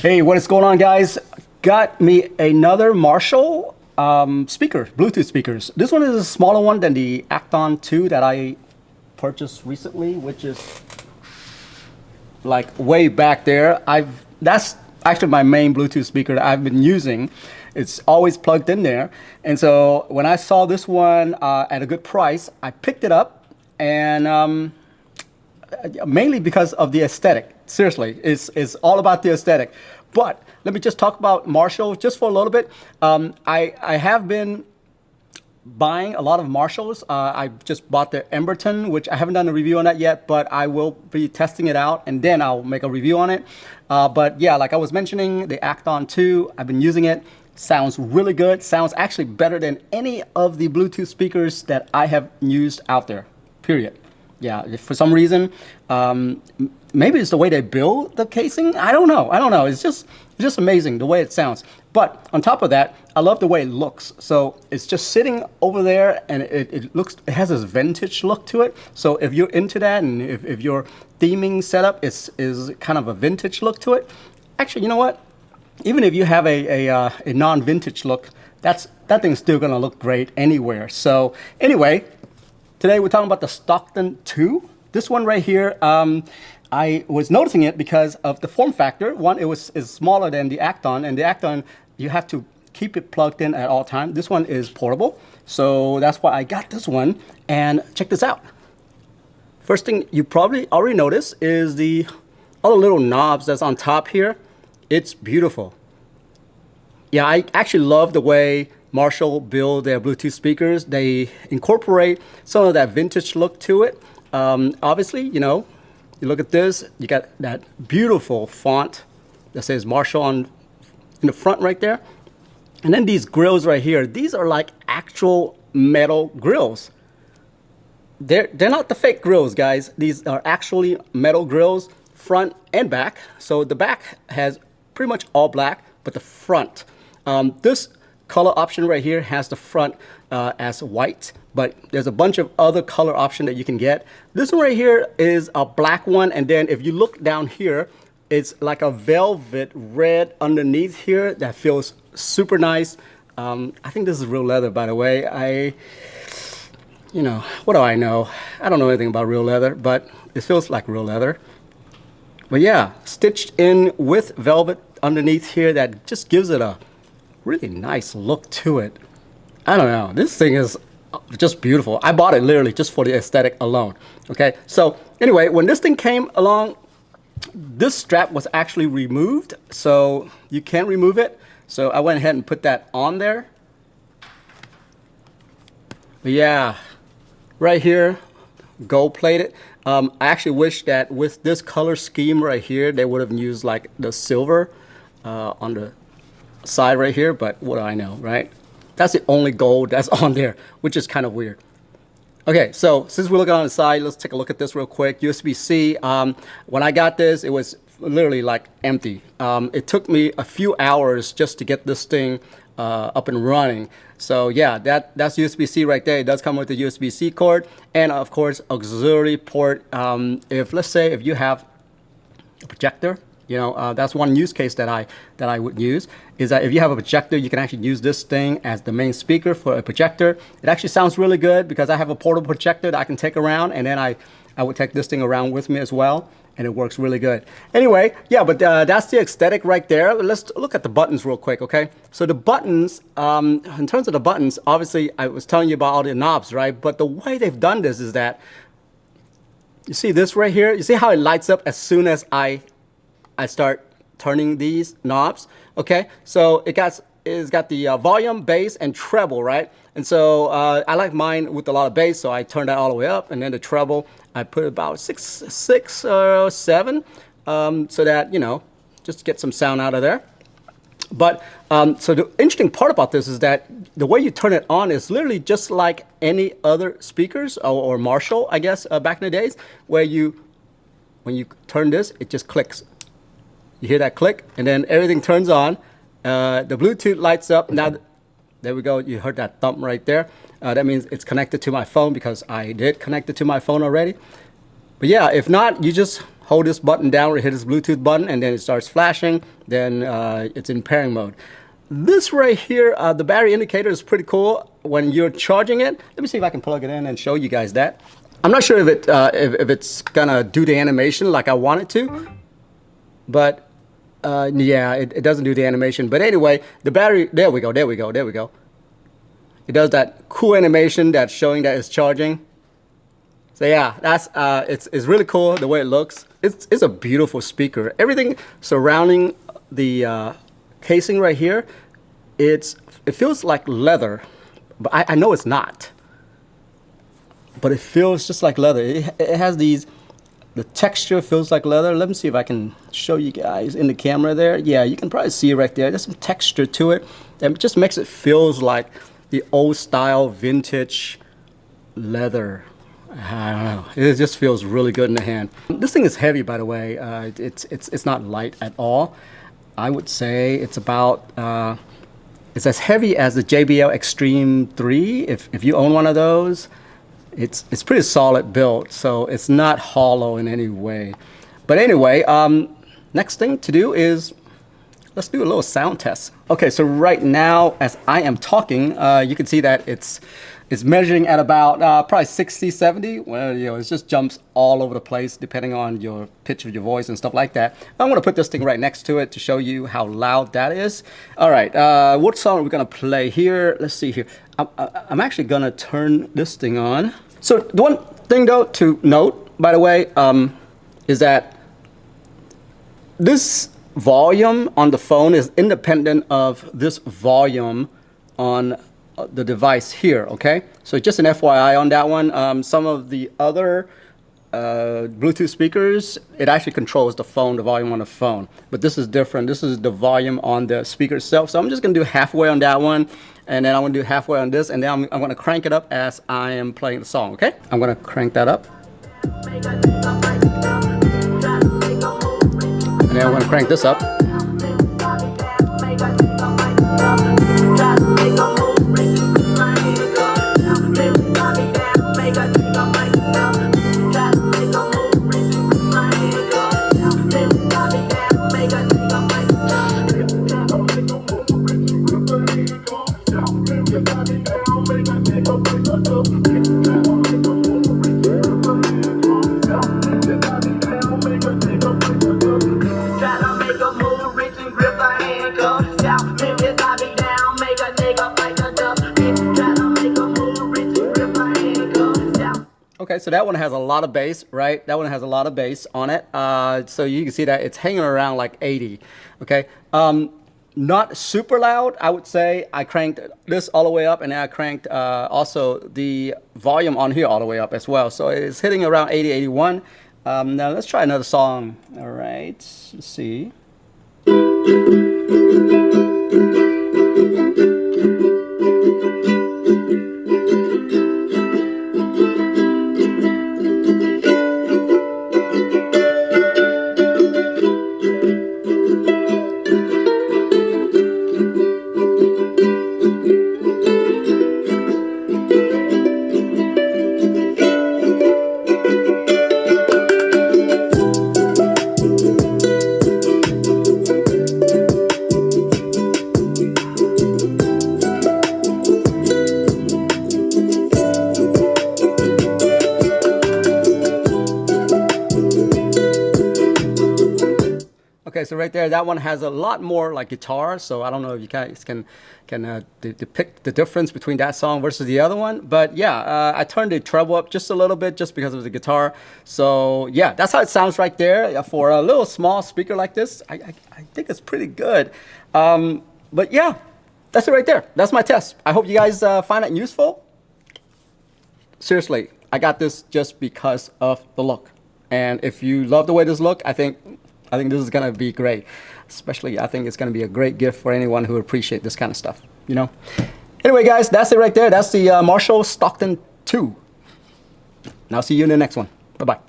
Hey, what is going on, guys? Got me another Marshall speaker, Bluetooth speakers. This one is a smaller one than the Acton 2 that I purchased recently, which is like way back there. That's actually my main Bluetooth speaker that I've been using. It's always plugged in there. And so when I saw this one at a good price, I picked it up, and mainly because of the aesthetic. Seriously, it's all about the aesthetic. But let me just talk about Marshall just for a little bit. I have been buying a lot of Marshalls. I just bought the Emberton, which I haven't done a review on that yet, but I will be testing it out and then I'll make a review on it. But yeah, like I was mentioning, the Acton 2, I've been using it. Sounds really good. Sounds actually better than any of the Bluetooth speakers that I have used out there, period. Yeah, for some reason, maybe it's the way they build the casing. I don't know. It's just amazing the way it sounds. But on top of that, I love the way it looks. So it's just sitting over there, and it has this vintage look to it. So if you're into that, and if your theming setup is kind of a vintage look to it, actually, you know what? Even if you have a non-vintage look, that thing's still gonna look great anywhere. So anyway. Today we're talking about the Stockton II. This one right here, I was noticing it because of the form factor. One, is smaller than the Acton, and the Acton, you have to keep it plugged in at all times. This one is portable, so that's why I got this one. And check this out. First thing you probably already noticed is all the little knobs that's on top here. It's beautiful. Yeah, I actually love the way Marshall build their Bluetooth speakers. They incorporate some of that vintage look to it. Obviously, you know, you look at this, you got that beautiful font that says Marshall in the front right there. And then these grills right here, these are like actual metal grills. They're not the fake grills, guys. These are actually metal grills, front and back. So the back has pretty much all black, but the front, this color option right here has the front as white, but there's a bunch of other color option that you can get. This one right here is a black one, and then if you look down here, it's like a velvet red underneath here that feels super nice. I think this is real leather, by the way. You know, what do I know? I don't know anything about real leather, but it feels like real leather. But yeah, stitched in with velvet underneath here that just gives it a really nice look to it. I don't know. This thing is just beautiful. I bought it literally just for the aesthetic alone. Okay. So anyway, when this thing came along, this strap was actually removed, so you can't remove it. So I went ahead and put that on there. But yeah, right here, gold plated. I actually wish that with this color scheme right here, they would have used like the silver on the side right here, but what do I know, right? That's the only gold that's on there, which is kind of weird. Okay, so since we're looking on the side, let's take a look at this real quick. USB-C. When I got this, it was literally like empty. It took me a few hours just to get this thing up and running. So yeah, that's USB-C right there. It does come with a USB-C cord and of course auxiliary port. Let's say if you have a projector, you know, that's one use case that I would use, is that if you have a projector, you can actually use this thing as the main speaker for a projector. It actually sounds really good because I have a portable projector that I can take around, and then I would take this thing around with me as well, and it works really good. Anyway, yeah, but that's the aesthetic right there. Let's look at the buttons real quick, okay? So the buttons, in terms of the buttons, obviously I was telling you about all the knobs, right? But the way they've done this is that, you see this right here? You see how it lights up as soon as I start turning these knobs, okay? So it's got the volume, bass, and treble, right? And so I like mine with a lot of bass, so I turn that all the way up, and then the treble, I put about six or seven, so that, you know, just to get some sound out of there. But so the interesting part about this is that the way you turn it on is literally just like any other speakers or Marshall, I guess, back in the days, where when you turn this, it just clicks. You hear that click, and then everything turns on. The Bluetooth lights up. Now, there we go. You heard that thump right there. That means it's connected to my phone because I did connect it to my phone already. But yeah, if not, you just hold this button down or hit this Bluetooth button, and then it starts flashing. Then it's in pairing mode. This right here, the battery indicator is pretty cool when you're charging it. Let me see if I can plug it in and show you guys that. I'm not sure if it's gonna do the animation like I want it to, but yeah, it doesn't do the animation. But anyway, the battery, there we go. It does that cool animation that's showing that it's charging. So yeah, that's it's really cool the way it looks. It's a beautiful speaker. Everything surrounding the casing right here, it feels like leather, but I know it's not. But it feels just like leather. It has the texture feels like leather. Let me see if I can show you guys in the camera there. Yeah, you can probably see it right there. There's some texture to it. And it just makes it feels like the old style vintage leather. I don't know. It just feels really good in the hand. This thing is heavy, by the way. It's not light at all. I would say it's about it's as heavy as the JBL Extreme 3. If you own one of those, it's pretty solid built, so it's not hollow in any way. But anyway, next thing to do is let's do a little sound test. Okay, so right now as I am talking, you can see that it's measuring at about probably 60, 70. Well, you know, it just jumps all over the place depending on your pitch of your voice and stuff like that. I'm gonna put this thing right next to it to show you how loud that is. All right, what song are we gonna play here? Let's see here. I'm actually gonna turn this thing on. So the one thing though to note, by the way, is that this volume on the phone is independent of this volume on the device here, okay? So just an FYI on that one. Some of the other Bluetooth speakers, it actually controls the phone, the volume on the phone. But this is different. This is the volume on the speaker itself. So I'm just gonna do halfway on that one, and then I'm gonna do halfway on this, and then I'm gonna crank it up as I am playing the song, okay? I'm gonna crank that up. And then I'm gonna crank this up. Okay, so that one has a lot of bass, right? That one has a lot of bass on it. So you can see that it's hanging around like 80, okay? Not super loud, I would say. I cranked this all the way up, and then I cranked also the volume on here all the way up as well. So it's hitting around 80, 81. Now let's try another song. All right, let's see. Okay, so right there, that one has a lot more like guitar. So I don't know if you guys can depict the difference between that song versus the other one. But yeah, I turned the treble up just a little bit just because of the guitar. So yeah, that's how it sounds right there. For a little small speaker like this, I think it's pretty good. But yeah, that's it right there. That's my test. I hope you guys find it useful. Seriously, I got this just because of the look. And if you love the way this looks, I think this is gonna be great. Especially, I think it's gonna be a great gift for anyone who appreciates this kind of stuff, you know? Anyway, guys, that's it right there. That's the Marshal Stockwell II. And I'll see you in the next one. Bye-bye.